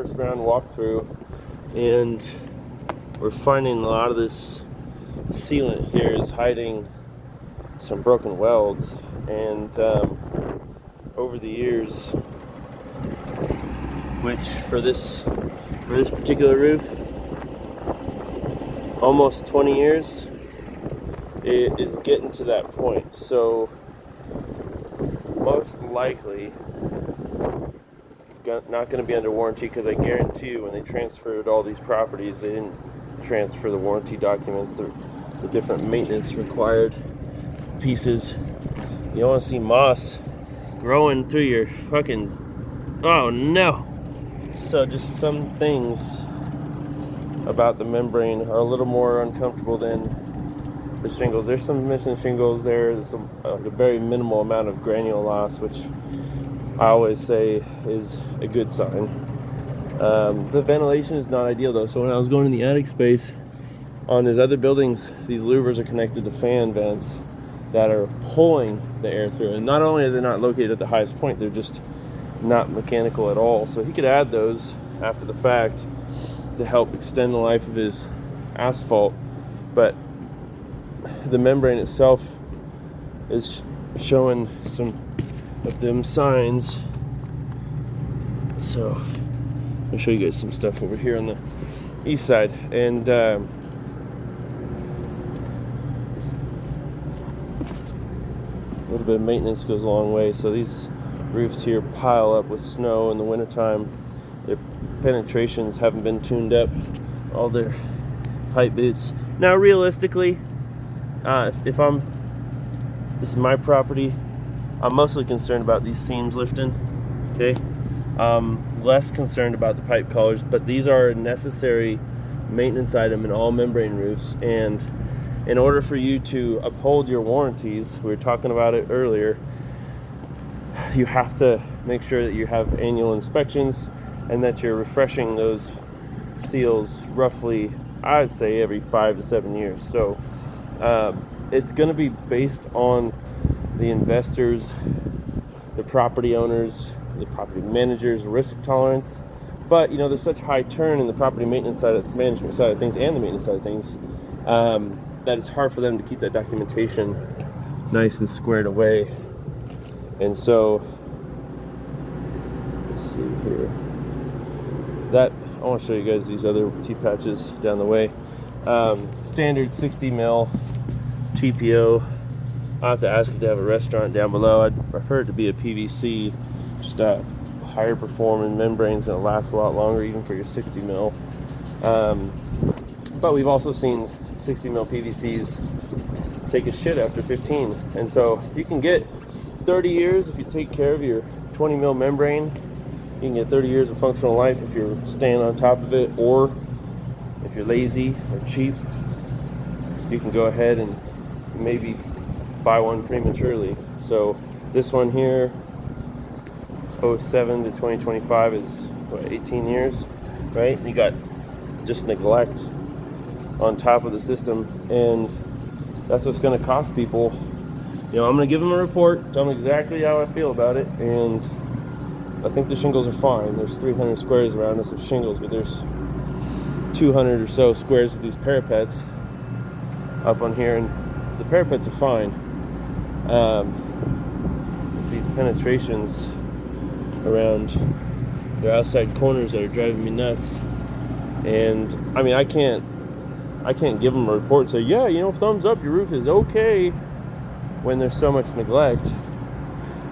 first round walkthrough, and we're finding a lot of this sealant here is hiding some broken welds, and over the years, which for this particular roof, almost 20 years, it is getting to that point. So most likely not going to be under warranty, because I guarantee you when they transferred all these properties, they didn't transfer the warranty documents, the different maintenance required pieces. You don't want to see moss growing through your fucking, oh no. So just some things about the membrane are a little more uncomfortable than the shingles. There's some missing shingles there. There's a very minimal amount of granule loss, which I always say is a good sign. The ventilation is not ideal though. So when I was going in the attic space on his other buildings, these louvers are connected to fan vents that are pulling the air through. And not only are they not located at the highest point, they're just not mechanical at all. So he could add those after the fact to help extend the life of his asphalt. But the membrane itself is showing some of them signs. So I'll show you guys some stuff over here on the east side. And a little bit of maintenance goes a long way. So these roofs here pile up with snow in the wintertime. Their penetrations haven't been tuned up, all their pipe boots. Now realistically, if this is my property, I'm mostly concerned about these seams lifting, okay? Less concerned about the pipe collars, but these are a necessary maintenance item in all membrane roofs. And in order for you to uphold your warranties, we were talking about it earlier, you have to make sure that you have annual inspections and that you're refreshing those seals roughly, I'd say, every 5 to 7 years. So it's going to be based on the investors, the property owners, the property managers' risk tolerance. But there's such high turn in the property maintenance side of the management side of things and the maintenance side of things that it's hard for them to keep that documentation nice and squared away. And so let's see here. I want to show you guys these other T-patches down the way. Standard 60 mil TPO. I'll have to ask if they have a restaurant down below. I'd prefer it to be a PVC, just a higher performing membrane's gonna last a lot longer even for your 60 mil. But we've also seen 60 mil PVCs take a shit after 15. And so you can get 30 years if you take care of your 20 mil membrane. You can get 30 years of functional life if you're staying on top of it, or if you're lazy or cheap, you can go ahead and maybe buy one prematurely. So this one here, 07 to 2025, is what, 18 years, right? You got just neglect on top of the system, and that's what's going to cost people. I'm going to give them a report, tell them exactly how I feel about it, and I think the shingles are fine. There's 300 squares around us of shingles, but there's 200 or so squares of these parapets up on here, and the parapets are fine. It's these penetrations around their outside corners that are driving me nuts. And I mean, I can't give them a report and say, yeah, thumbs up, your roof is okay, when there's so much neglect.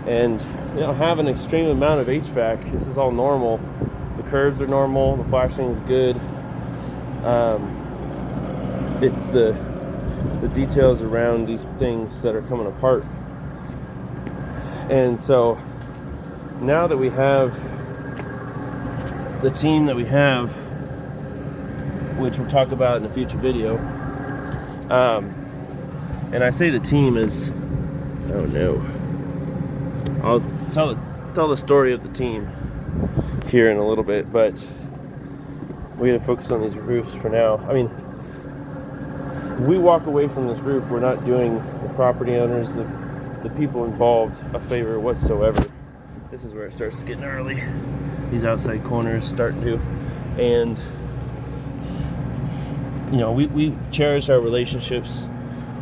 And have an extreme amount of HVAC. This is all normal. The curves are normal. The flashing is good. It's the details around these things that are coming apart. And so now that we have the team that we have, which we'll talk about in a future video, and I say the team is, oh no, I'll tell the story of the team here in a little bit, but we got to focus on these roofs for now. I mean, we walk away from this roof, we're not doing the property owners, the people involved, a favor whatsoever. This is where it starts getting early. these outside corners starting to. And you know, we cherish our relationships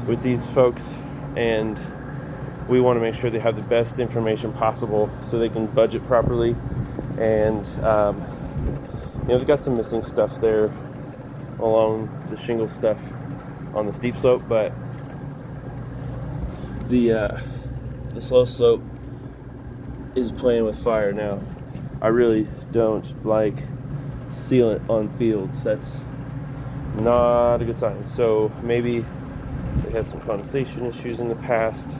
with these folks, and we want to make sure they have the best information possible so they can budget properly. And you know, they've got some missing stuff there along the shingle stuff on the steep slope, but the slow slope is playing with fire now. I really don't like sealant on fields. That's not a good sign. So maybe they had some condensation issues in the past.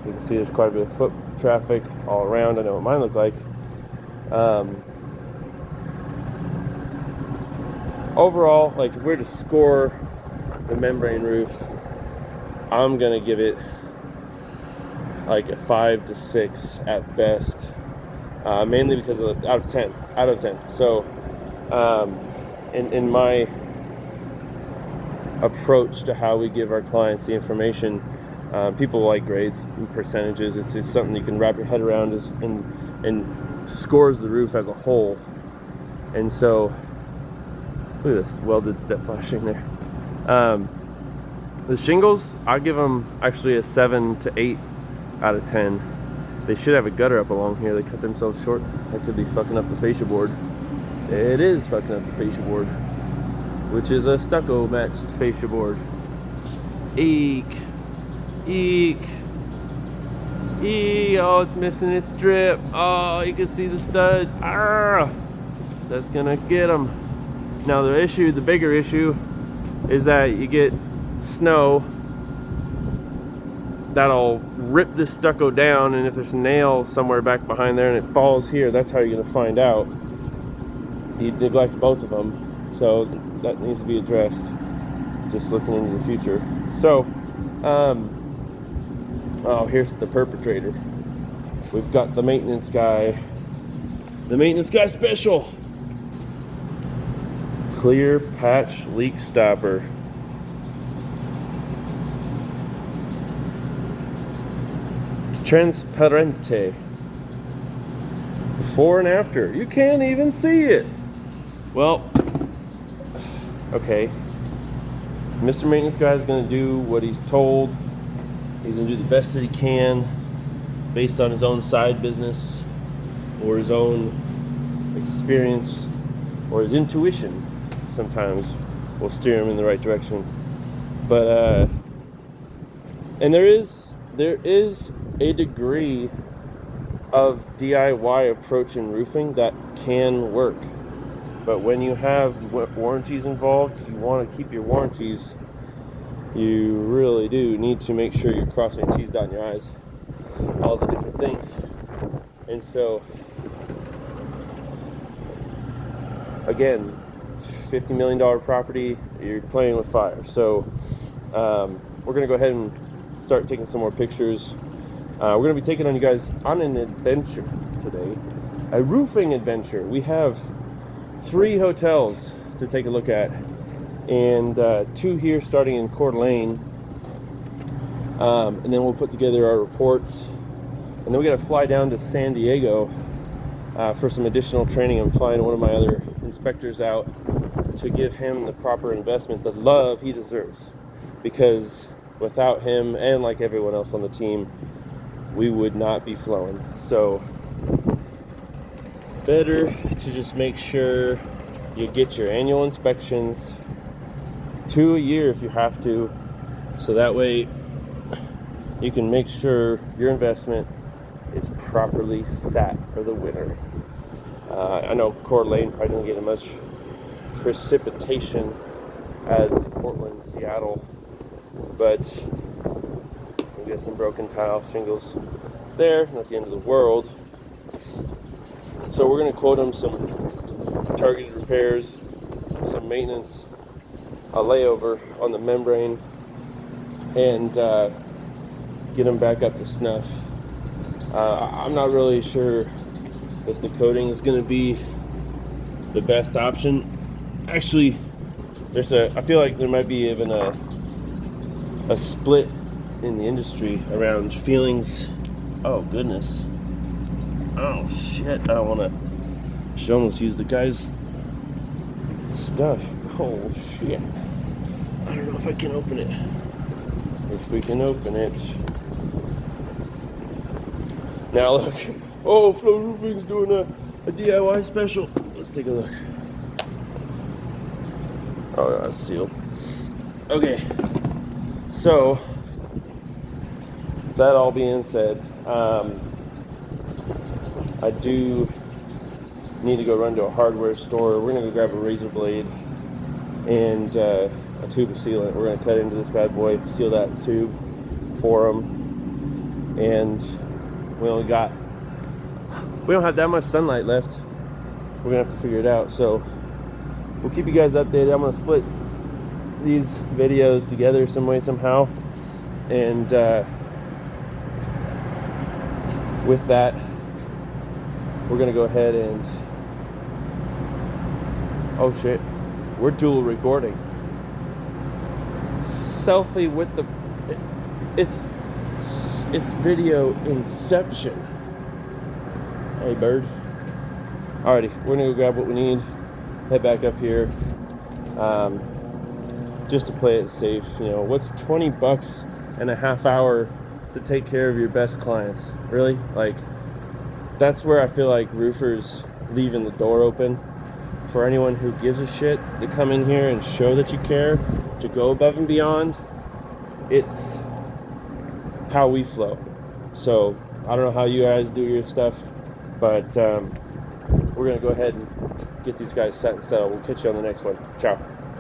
You can see there's quite a bit of foot traffic all around. I know what mine look like. Overall, like if we're to score the membrane roof, I'm gonna give it like a 5 to 6 at best, mainly because of out of 10. So in my approach to how we give our clients the information, people like grades and percentages. It's something you can wrap your head around, and scores the roof as a whole. And so look at this welded step flashing there. The shingles, I give them actually a 7 to 8 out of 10. They should have a gutter up along here. They cut themselves short. That could be fucking up the fascia board. It is fucking up the fascia board, which is a stucco matched fascia board. Eek. Eek. Eek. Oh, it's missing its drip. Oh, you can see the stud. Arrgh. That's gonna get them. Now the bigger issue is that you get snow that'll rip this stucco down, and if there's a nail somewhere back behind there and it falls here, that's how you're gonna find out. You neglect both of them, so that needs to be addressed. Just looking into the future. So, oh, here's the perpetrator. We've got the maintenance guy. The maintenance guy special. Clear patch leak stopper. Transparente. Before and after. You can't even see it. Well, okay. Mr. Maintenance Guy is going to do what he's told. He's going to do the best that he can based on his own side business or his own experience or his intuition. Sometimes will steer him in the right direction. But and there is a degree of DIY approach in roofing that can work. But when you have warranties involved, if you want to keep your warranties, you really do need to make sure you're crossing your T's, dotting your I's, all the different things. And so, again, $50 million property, you're playing with fire. So we're going to go ahead and start taking some more pictures. We're going to be taking on you guys on an adventure today, a roofing adventure. We have 3 hotels to take a look at, and 2 here starting in Coeur d'Alene, and then we'll put together our reports, and then we got to fly down to San Diego for some additional training. I'm flying one of my other inspectors out to give him the proper investment, the love he deserves, because without him and like everyone else on the team, we would not be flowing. So better to just make sure you get your annual inspections, 2 a year if you have to, so that way you can make sure your investment is properly sat for the winter. I know Coeur d'Alene probably doesn't get as much precipitation as Portland, Seattle, but we got some broken tile shingles there, not the end of the world. So we're going to quote them some targeted repairs, some maintenance, a layover on the membrane, and get them back up to snuff. I'm not really sure if the coating is going to be the best option. Actually, I feel like there might be even a split in the industry around feelings. Oh goodness. Oh shit, I don't want to Should almost use the guy's stuff. Oh shit. I don't know if I can open it. If we can open it. Now look. Oh, Flow Roofing's doing a DIY special. Let's take a look. Oh, that's sealed. Okay. So, that all being said, I do need to go run to a hardware store. We're gonna go grab a razor blade and a tube of sealant. We're gonna cut into this bad boy, seal that tube for them, and we don't have that much sunlight left. We're gonna have to figure it out. So we'll keep you guys updated. I'm gonna split these videos together some way, somehow, and with that, we're gonna go ahead and oh shit, we're dual recording. Selfie with the it's video inception. Hey bird. Alrighty, we're gonna go grab what we need, head back up here, just to play it safe. You know, what's $20 and a half hour to take care of your best clients? Really? Like, that's where I feel like roofers leaving the door open for anyone who gives a shit to come in here and show that you care, to go above and beyond. It's how we flow. So I don't know how you guys do your stuff, but we're gonna go ahead and get these guys set and settled. We'll catch you on the next one. Ciao.